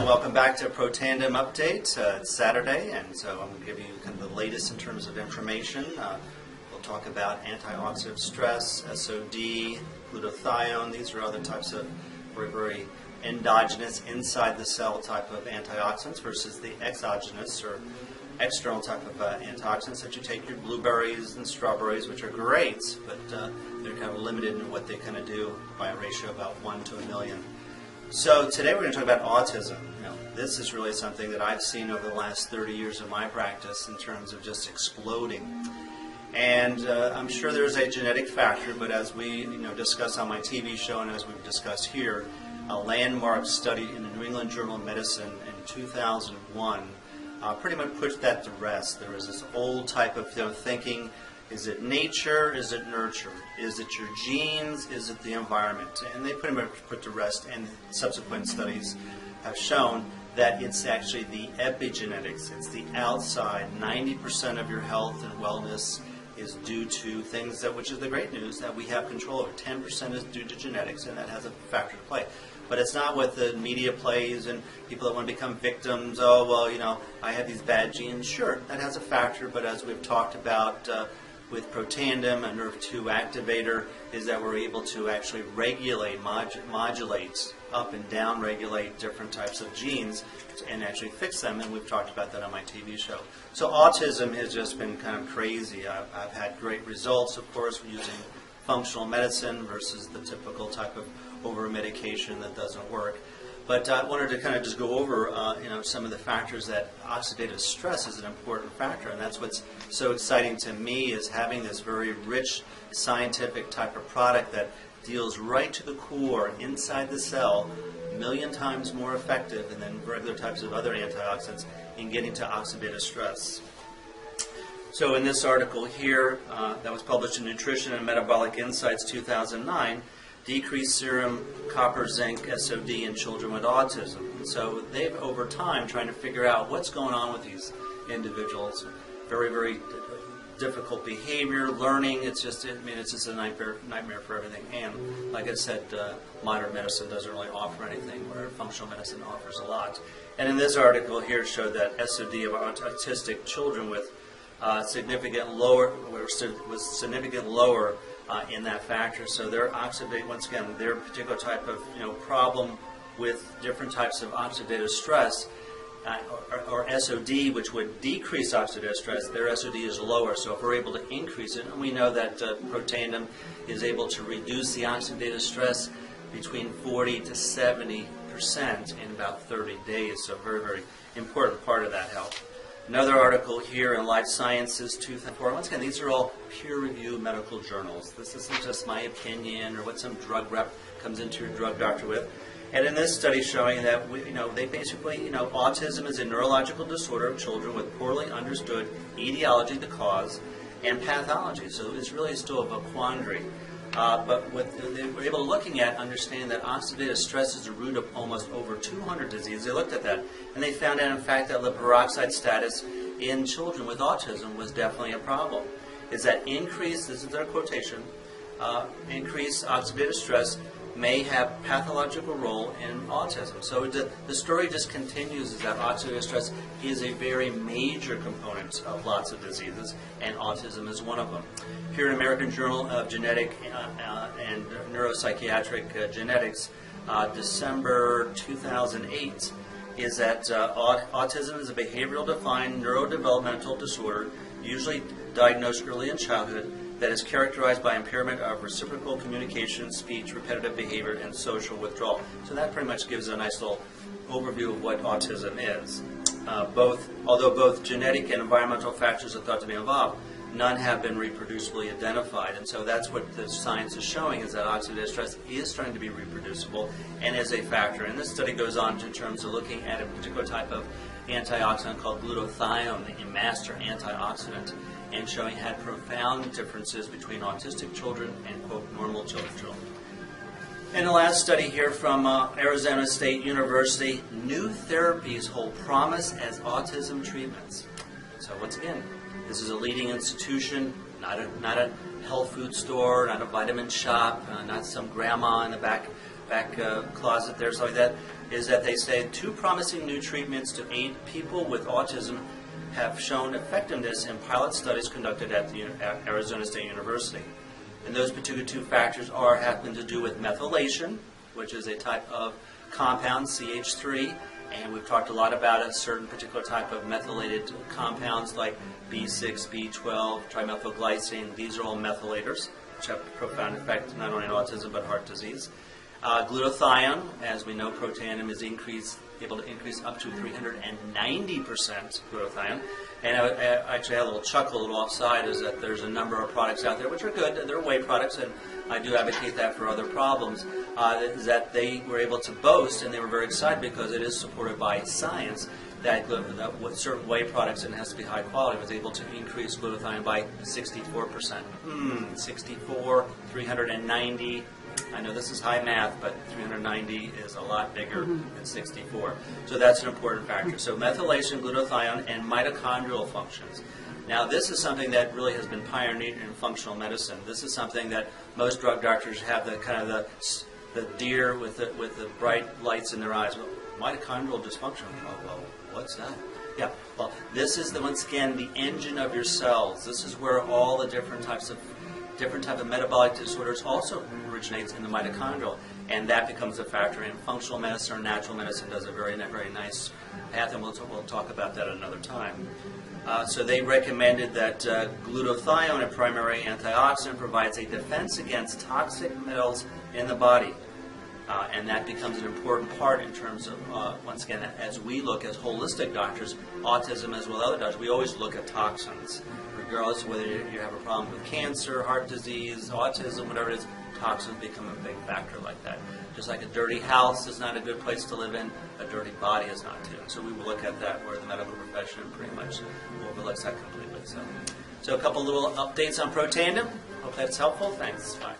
Welcome back to Protandim Update. It's Saturday, and so I'm going to give you kind of the latest in terms of information. We'll talk about antioxidant stress, SOD, glutathione. These are other types of very endogenous, inside the cell type of antioxidants versus the exogenous or external type of antioxidants that you take your blueberries and strawberries, which are great, but they're kind of limited in what they kind of do by a ratio of about 1 to a million. So today we're going to talk about autism. This is really something that I've seen over the last 30 years of my practice in terms of just exploding. And I'm sure there's a genetic factor, but as we discuss on my TV show and as we've discussed here, a landmark study in the New England Journal of Medicine in 2001 pretty much put that to rest. There was this old type of thinking, is it nature, is it nurture? Is it your genes, is it the environment? And they pretty much put to rest, and subsequent studies have shown that it's actually the epigenetics, it's the outside. 90% of your health and wellness is due to things which is the great news, that we have control over. 10% is due to genetics, and that has a factor to play. But it's not what the media plays and people that want to become victims. Oh, well, I have these bad genes. Sure, that has a factor, but as we've talked about with Protandim, a NERV2 activator, is that we're able to actually regulate, modulate, up and down regulate different types of genes and actually fix them, and we've talked about that on my TV show. So autism has just been kind of crazy. I've had great results, of course, using functional medicine versus the typical type of over-medication that doesn't work. But I wanted to kind of just go over some of the factors that oxidative stress is an important factor, and that's what's so exciting to me, is having this very rich scientific type of product that deals right to the core, inside the cell, a million times more effective than regular types of other antioxidants in getting to oxidative stress. So in this article here that was published in Nutrition and Metabolic Insights 2009, decreased serum copper zinc SOD in children with autism. And so they've, over time, trying to figure out what's going on with these individuals. Very difficult behavior, learning. It's just a nightmare for everything. And like I said, modern medicine doesn't really offer anything, where functional medicine offers a lot. And in this article here, it showed that SOD of autistic children with significant lower in that factor. So their once again, their particular type of problem with different types of oxidative stress or SOD, which would decrease oxidative stress, their SOD is lower. So if we're able to increase it, and we know that Protandim is able to reduce the oxidative stress between 40 to 70% in about 30 days. So very important part of that health. Another article here in Life Sciences 2004. Once again, these are all peer-reviewed medical journals. This isn't just my opinion or what some drug rep comes into your drug doctor with. And in this study showing that they basically, autism is a neurological disorder of children with poorly understood etiology, the cause, and pathology. So it's really still a quandary. But what they were able to looking at, understanding that oxidative stress is the root of almost over 200 diseases. They looked at that, and they found out, in fact, that lipid peroxide status in children with autism was definitely a problem. Is that increased, this is their quotation, increased oxidative stress may have pathological role in autism. So the story just continues, is that oxidative stress is a very major component of lots of diseases, and autism is one of them. Here in American Journal of Genetic and Neuropsychiatric Genetics, December 2008, is that autism is a behavioral defined neurodevelopmental disorder, usually diagnosed early in childhood, that is characterized by impairment of reciprocal communication, speech, repetitive behavior, and social withdrawal. So that pretty much gives a nice little overview of what autism is. Although both genetic and environmental factors are thought to be involved, none have been reproducibly identified. And so that's what the science is showing, is that oxidative stress is starting to be reproducible and is a factor. And this study goes on in terms of looking at a particular type of antioxidant called glutathione, a master antioxidant, and showing it had profound differences between autistic children and, quote, normal children. In the last study here from Arizona State University, new therapies hold promise as autism treatments. So once again, this is a leading institution, not a health food store, not a vitamin shop, not some grandma in the back closet there, something like that. Is that they say 2 promising new treatments to aid people with autism have shown effectiveness in pilot studies conducted at the Arizona State University. And those particular 2 factors happen to do with methylation, which is a type of compound, CH3, and we've talked a lot about a certain particular type of methylated compounds like B6, B12, trimethylglycine. These are all methylators, which have a profound effect not only on autism but heart disease. Glutathione, as we know, Protandim is able to increase up to 390% glutathione. And I actually had a little chuckle, a little offside, is that there's a number of products out there which are good. They're whey products, and I do advocate that for other problems. Is that they were able to boast, and they were very excited because it is supported by science, that with certain whey products, and it has to be high quality, was able to increase glutathione by 64%. 64, 390. I know this is high math, but 390 is a lot bigger than 64. So that's an important factor. So methylation, glutathione, and mitochondrial functions. Now this is something that really has been pioneered in functional medicine. This is something that most drug doctors have the kind of the deer with the bright lights in their eyes. Well, mitochondrial dysfunction. Oh, well, what's that? Yeah, well, this is once again the engine of your cells. This is where all the different type of metabolic disorders also originates in the mitochondrial, and that becomes a factor in functional medicine, or natural medicine does a very nice path, and we'll talk about that another time. So they recommended that glutathione, a primary antioxidant, provides a defense against toxic metals in the body. And that becomes an important part in terms of, once again, as we look as holistic doctors, autism as well as other doctors, we always look at toxins. Regardless of whether you have a problem with cancer, heart disease, autism, whatever it is, toxins become a big factor like that. Just like a dirty house is not a good place to live in, a dirty body is not too. So we will look at that, where the medical profession pretty much overlooks that completely. So a couple little updates on Protandim. Hope that's helpful. Thanks. Bye.